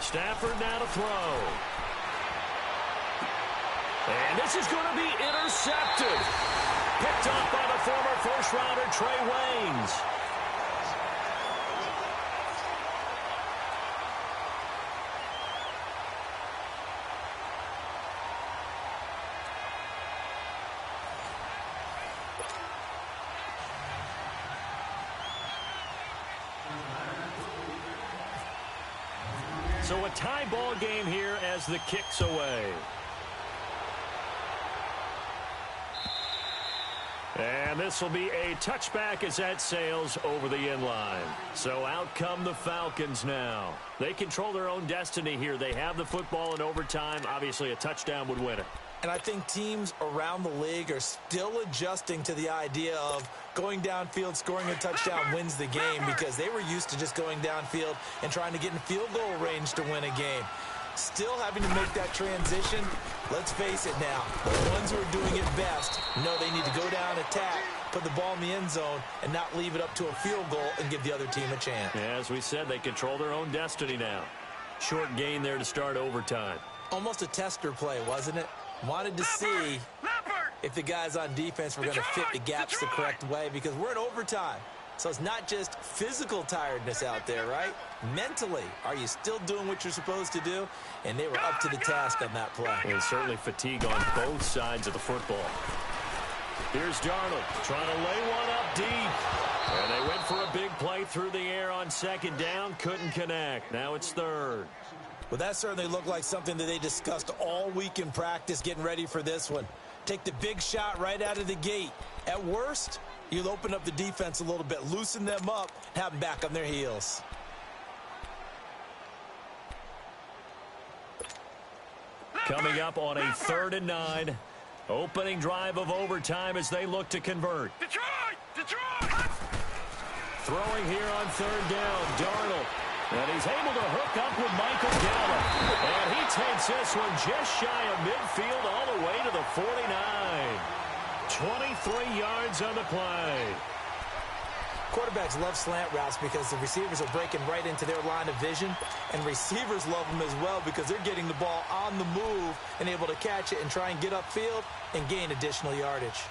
Stafford now to throw. And this is going to be intercepted. Picked up by the former first-rounder Trey Waynes. So a tie ball game here as the kick's away. And this will be a touchback as that sails over the inline. So out come the Falcons now. They control their own destiny here. They have the football in overtime. Obviously, a touchdown would win it. And I think teams around the league are still adjusting to the idea of going downfield, scoring a touchdown wins the game, because they were used to just going downfield and trying to get in field goal range to win a game. Still having to make that transition. Let's face it now, the ones who are doing it best know they need to go down, attack, put the ball in the end zone, and not leave it up to a field goal and give the other team a chance. Yeah, as we said, they control their own destiny now. Short gain there to start overtime. Almost a tester play, wasn't it? Wanted to see if the guys on defense were going to fit the gaps the correct way, because we're in overtime. So it's not just physical tiredness out there, right? Mentally, are you still doing what you're supposed to do? And they were up to the task on that play. And certainly fatigue on both sides of the football. Here's Darnold trying to lay one up deep. And they went for a big play through the air on second down. Couldn't connect. Now it's third. Well, that certainly looked like something that they discussed all week in practice, getting ready for this one. Take the big shot right out of the gate. At worst, you'll open up the defense a little bit, loosen them up, have them back on their heels. Coming up on a 3rd and 9. Opening drive of overtime as they look to convert. Detroit! Throwing here on 3rd down, Darnold. And he's able to hook up with Michael Gallup. And he takes this one just shy of midfield all the way to the 49. 23 yards on the play. Quarterbacks love slant routes because the receivers are breaking right into their line of vision, and receivers love them as well because they're getting the ball on the move and able to catch it and try and get upfield and gain additional yardage.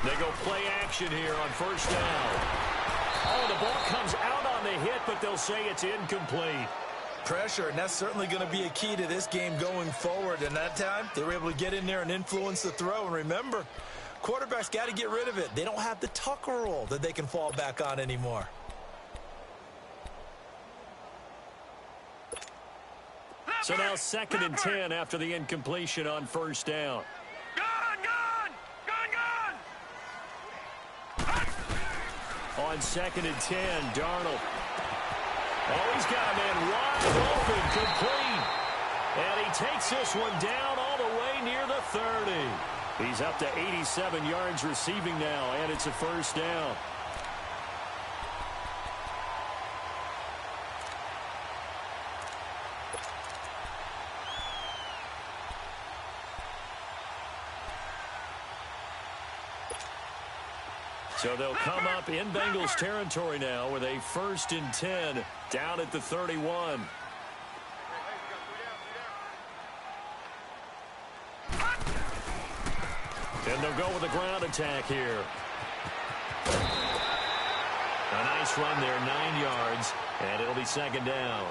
They go play action here on 1st down. Oh, the ball comes out on the hit, but they'll say it's incomplete. Pressure, and that's certainly going to be a key to this game going forward. And that time, they were able to get in there and influence the throw. And remember, quarterbacks got to get rid of it. They don't have the Tucker roll that they can fall back on anymore. So now 2nd and 10 after the incompletion on 1st down. On 2nd and 10, Darnold. Oh, he's got a man wide open, complete. And he takes this one down all the way near the 30. He's up to 87 yards receiving now, and it's a 1st down. So they'll come up in Bengals territory now with a 1st and 10 down at the 31. And they'll go with a ground attack here. A nice run there, 9 yards. And it'll be second down.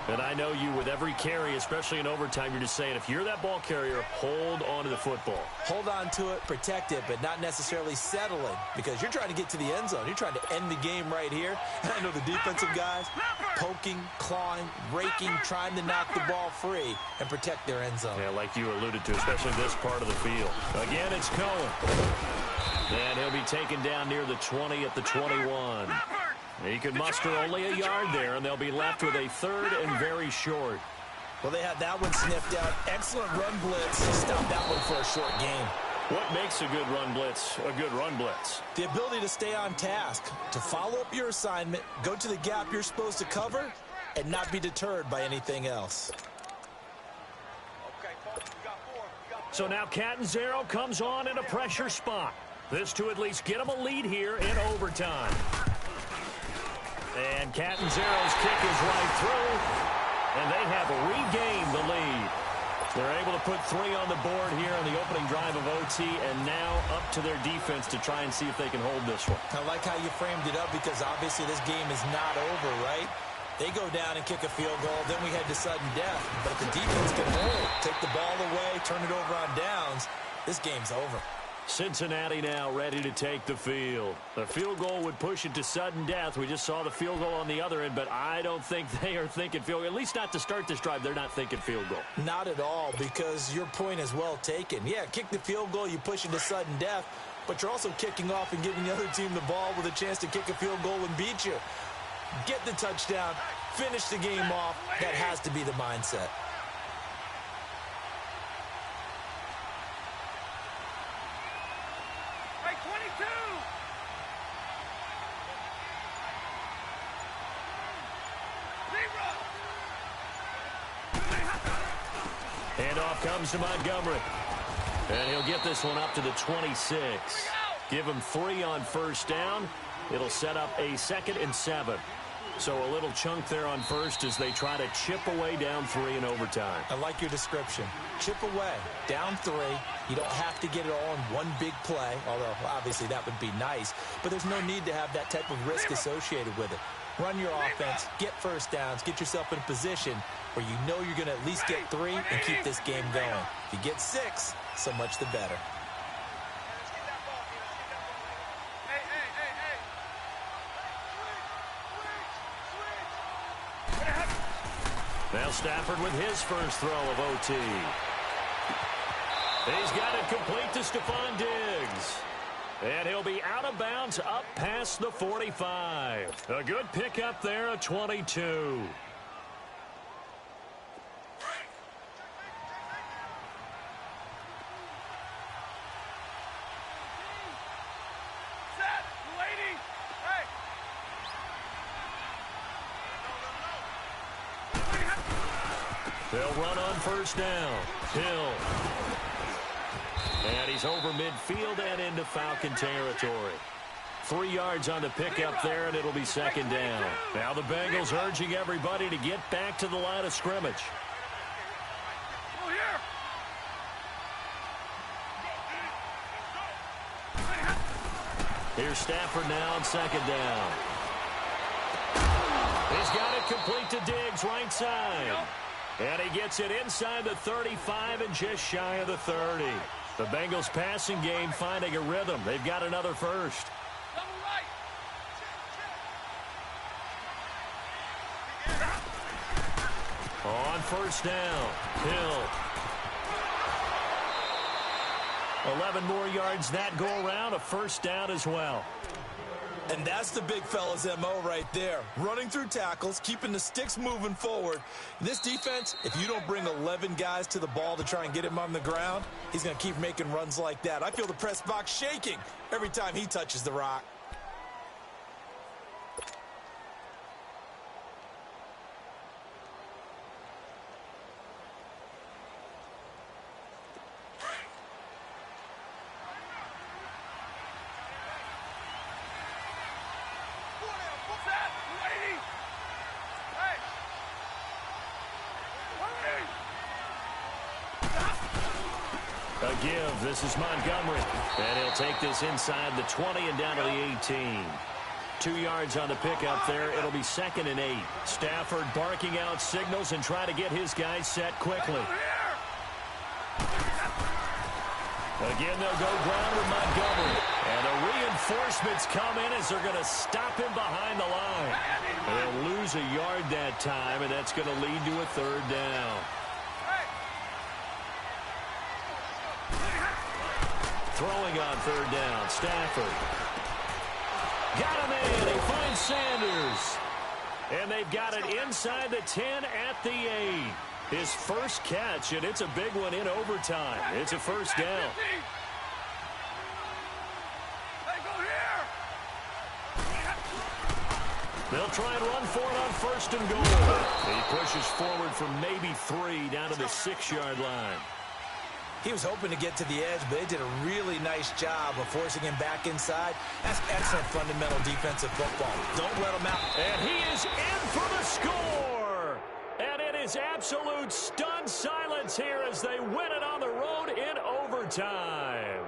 And I know you, with every carry, especially in overtime, you're just saying, if you're that ball carrier, hold on to the football. Hold on to it, protect it, but not necessarily settling, because you're trying to get to the end zone. You're trying to end the game right here. And I know the defensive guys poking, clawing, raking, trying to knock the ball free and protect their end zone. Yeah, like you alluded to, especially this part of the field. Again, it's Cohen. And he'll be taken down near the 20 at the 21. He could muster only a yard there, and they'll be left with a third and very short. Well, they had that one sniffed out. Excellent run blitz. Stop that one for a short game. What makes a good run blitz a good run blitz? The ability to stay on task, to follow up your assignment, go to the gap you're supposed to cover, and not be deterred by anything else. So now Catanzaro comes on in a pressure spot. This to at least get him a lead here in overtime. And Catanzaro's kick is right through, and they have regained the lead. They're able to put 3 on the board here on the opening drive of OT, and now up to their defense to try and see if they can hold this one. I like how you framed it up, because obviously this game is not over, right? They go down and kick a field goal, then we head to sudden death. But if the defense can hold, take the ball away, turn it over on downs, this game's over. Cincinnati now ready to take the field. The field goal would push it to sudden death. We just saw the field goal on the other end, but I don't think they are thinking field goal. At least not to start this drive. They're not thinking field goal. Not at all, because your point is well taken. Yeah, kick the field goal, you push it to sudden death, but you're also kicking off and giving the other team the ball with a chance to kick a field goal and beat you. Get the touchdown, finish the game off. That has to be the mindset. Handoff comes to Montgomery. And he'll get this one up to the 26. Give him 3 on first down. It'll set up a 2nd and 7. So a little chunk there on first as they try to chip away down 3 in overtime. I like your description. Chip away, down 3. You don't have to get it all in one big play, although obviously that would be nice. But there's no need to have that type of risk associated with it. Run your offense, get first downs, get yourself in a position where you know you're going to at least get 3 and keep this game going. If you get 6, so much the better. Now Stafford with his first throw of OT. He's got it complete to Stephon Diggs. And he'll be out of bounds up past the 45. A good pickup there at 22. They'll run on first down. Hill. And he's over midfield and into Falcon territory. 3 yards on the pickup there, and it'll be second down. Now the Bengals urging everybody to get back to the line of scrimmage. Here's Stafford now on second down. He's got it complete to Diggs, right side. And he gets it inside the 35 and just shy of the 30. The Bengals passing game finding a rhythm. They've got another first. On first down, Hill. 11 more yards that go around, a first down as well. And that's the big fella's MO right there. Running through tackles, keeping the sticks moving forward. This defense, if you don't bring 11 guys to the ball to try and get him on the ground, he's going to keep making runs like that. I feel the press box shaking every time he touches the rock. A give. This is Montgomery. And he'll take this inside the 20 and down to the 18. 2 yards on the pickup there. It'll be 2nd and 8. Stafford barking out signals and trying to get his guys set quickly. Again, they'll go ground with Montgomery. And the reinforcements come in as they're going to stop him behind the line. They'll lose a yard that time, and that's going to lead to a 3rd down. Throwing on 3rd down, Stafford. Got him in. He finds Sanders. And they've got it inside the 10 at the 8. His first catch, and it's a big one in overtime. It's a 1st down. They'll try and run for it on 1st and goal. He pushes forward for maybe 3 down to the 6-yard line. He was hoping to get to the edge, but they did a really nice job of forcing him back inside. That's excellent fundamental defensive football. Don't let him out. And he is in for the score. And it is absolute stunned silence here as they win it on the road in overtime.